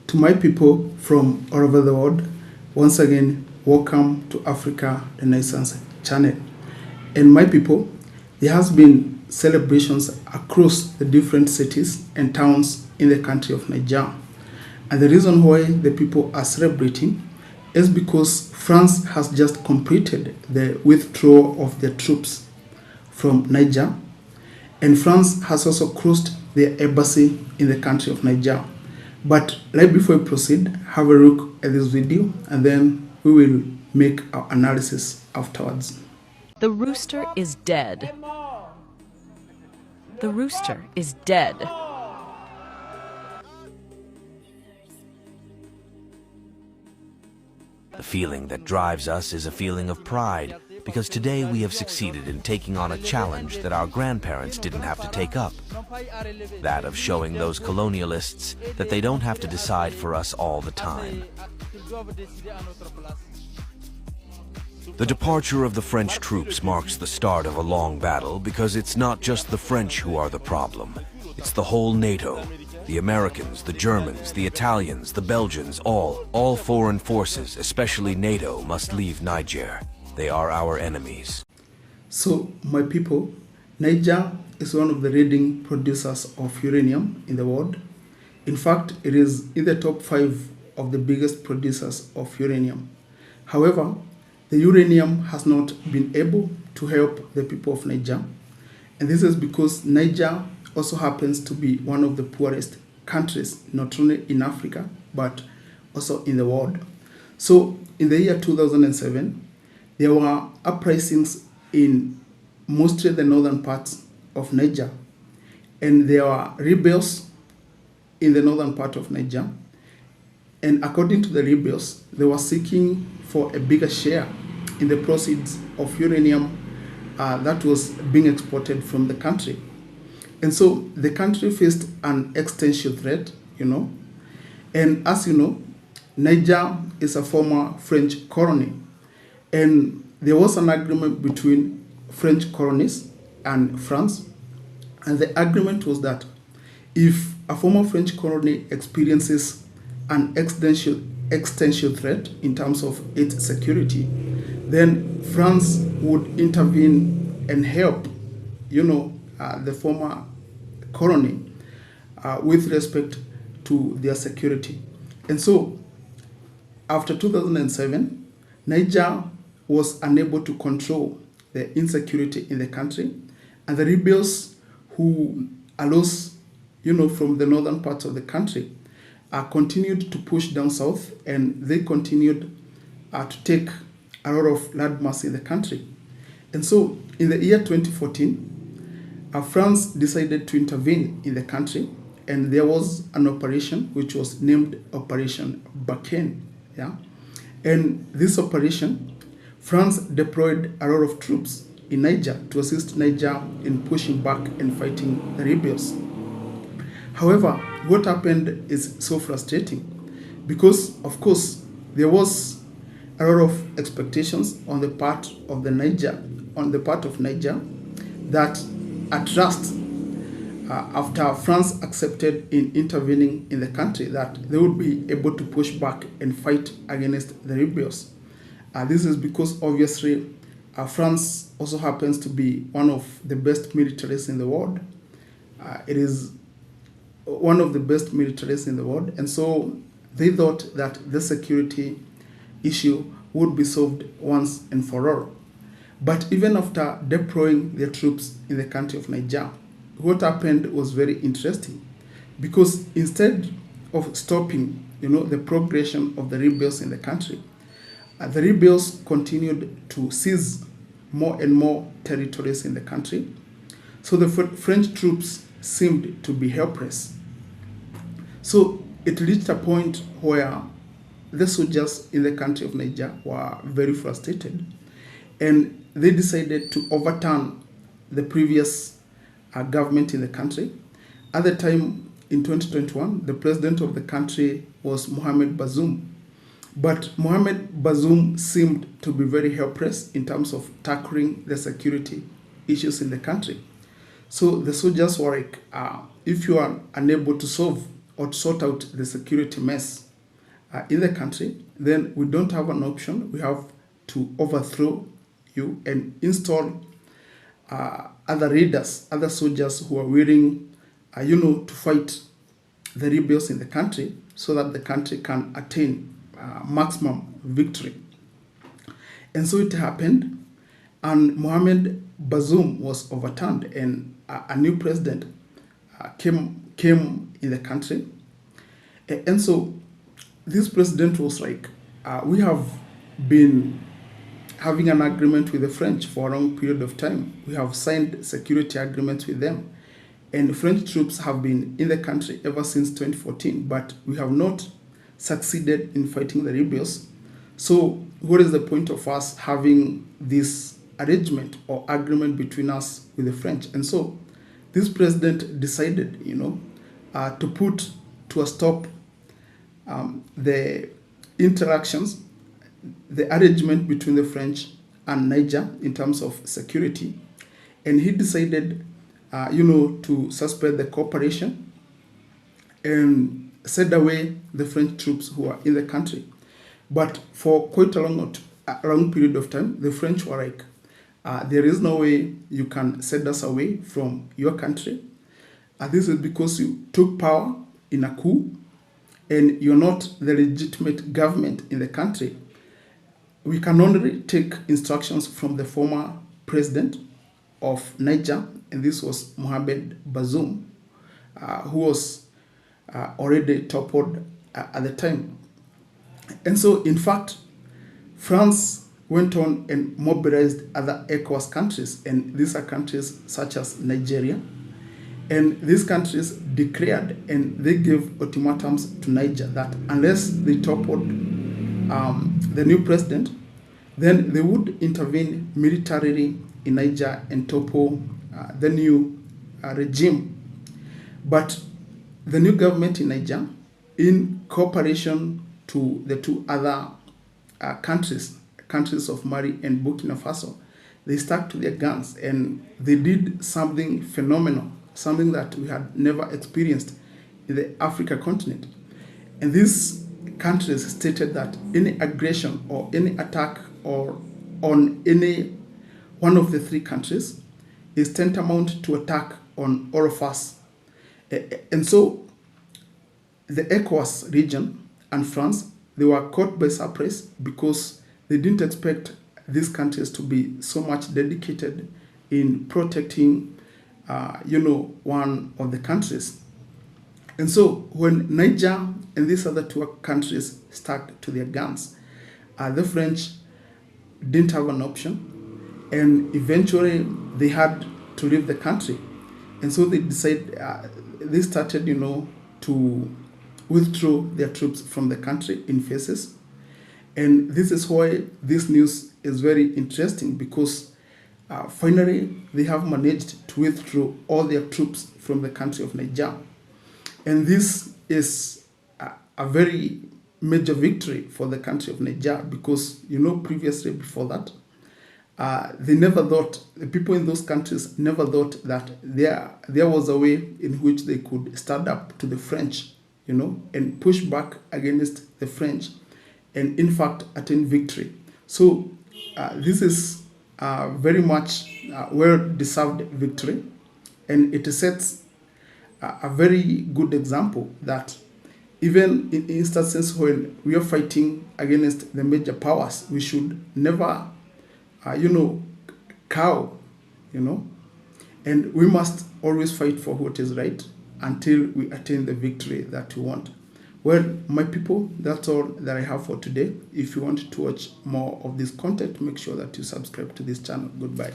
To my people from all over the world, once again, welcome to Africa Renaissance channel. And my people, there has been celebrations across the different cities and towns in the country of Niger. And the reason why the people are celebrating is because France has just completed the withdrawal of their troops from Niger, and France has also closed their embassy in the country of Niger. But right before we proceed, have a look at this video and then we will make our analysis afterwards. The rooster is dead. The rooster is dead. The feeling that drives us is a feeling of pride, because today we have succeeded in taking on a challenge that our grandparents didn't have to take up. That of showing those colonialists that they don't have to decide for us all the time. The departure of the French troops marks the start of a long battle, because it's not just the French who are the problem. It's the whole NATO. The Americans, the Germans, the Italians, the Belgians, all foreign forces, especially NATO, must leave Niger. They are our enemies. So, my people, Niger is one of the leading producers of uranium in the world. In fact, it is in the top 5 of the biggest producers of uranium. However, the uranium has not been able to help the people of Niger. And this is because Niger also happens to be one of the poorest countries, not only in Africa, but also in the world. So in the year 2007, there were uprisings in mostly the northern parts of Niger. And there were rebels in the northern part of Niger. And according to the rebels, they were seeking for a bigger share in the proceeds of uranium that was being exported from the country. And so the country faced an existential threat, And as you know, Niger is a former French colony. And there was an agreement between French colonies and France. And the agreement was that if a former French colony experiences an existential threat in terms of its security, then France would intervene and help, the former colony with respect to their security. And so, after 2007, Niger was unable to control the insecurity in the country, and the rebels who arose, from the northern parts of the country, continued to push down south, and they continued to take a lot of landmass in the country. And so, in the year 2014, France decided to intervene in the country, and there was an operation which was named Operation Bakken. And this operation, France deployed a lot of troops in Niger to assist Niger in pushing back and fighting the rebels. However, what happened is so frustrating because, of course, there was a lot of expectations on the part of Niger that at last, after France accepted in intervening in the country, that they would be able to push back and fight against the rebels. This is because obviously France also happens to be one of the best militaries in the world. It is one of the best militaries in the world, and so they thought that the security issue would be solved once and for all. But even after deploying their troops in the country of Niger, what happened was very interesting, because instead of stopping, the progression of the rebels in the country, the rebels continued to seize more and more territories in the country. So the French troops seemed to be helpless. So it reached a point where the soldiers in the country of Niger were very frustrated, and they decided to overturn the previous government in the country. At the time, in 2021, the president of the country was Mohamed Bazoum. But Mohamed Bazoum seemed to be very helpless in terms of tackling the security issues in the country. So the soldiers were like, if you are unable to solve or to sort out the security mess in the country, then we don't have an option. We have to overthrow you and install other raiders, other soldiers who are willing, to fight the rebels in the country so that the country can attain maximum victory. And so it happened, and Mohamed Bazoum was overturned, and a new president came in the country. And so this president was like, we have been having an agreement with the French for a long period of time. We have signed security agreements with them. And French troops have been in the country ever since 2014, but we have not succeeded in fighting the rebels. So what is the point of us having this arrangement or agreement between us with the French? And so this president decided, to put to a stop the interactions, the arrangement between the French and Niger in terms of security. And he decided, to suspend the cooperation and send away the French troops who are in the country. But for quite a long period of time, the French were like, there is no way you can send us away from your country. This is because you took power in a coup and you're not the legitimate government in the country. We can only take instructions from the former president of Niger, and this was Mohamed Bazoum, who was already toppled at the time. And so, in fact, France went on and mobilized other ECOWAS countries, and these are countries such as Nigeria. And these countries declared and they gave ultimatums to Niger that unless they toppled the new president, then they would intervene militarily in Niger and topple the new regime. But the new government in Niger, in cooperation to the two other countries of Mali and Burkina Faso, they stuck to their guns and they did something phenomenal, something that we had never experienced in the Africa continent. And these countries stated that any aggression or any attack or on any one of the three countries is tantamount to attack on all of us. And so the ECOWAS region and France, they were caught by surprise because they didn't expect these countries to be so much dedicated in protecting, one of the countries. And so when Niger and these other two countries stuck to their guns, the French didn't have an option, and eventually they had to leave the country. And so they started, to withdraw their troops from the country in phases. And this is why this news is very interesting, because finally they have managed to withdraw all their troops from the country of Niger. And this is a very major victory for the country of Niger, because, previously before that, they never thought, the people in those countries never thought that there was a way in which they could stand up to the French, and push back against the French, and in fact attain victory. So this is very much well-deserved victory, and it sets a very good example that even in instances when we are fighting against the major powers, we should never, cow, and we must always fight for what is right until we attain the victory that we want. Well, my people, that's all that I have for today. If you want to watch more of this content, make sure that you subscribe to this channel. Goodbye.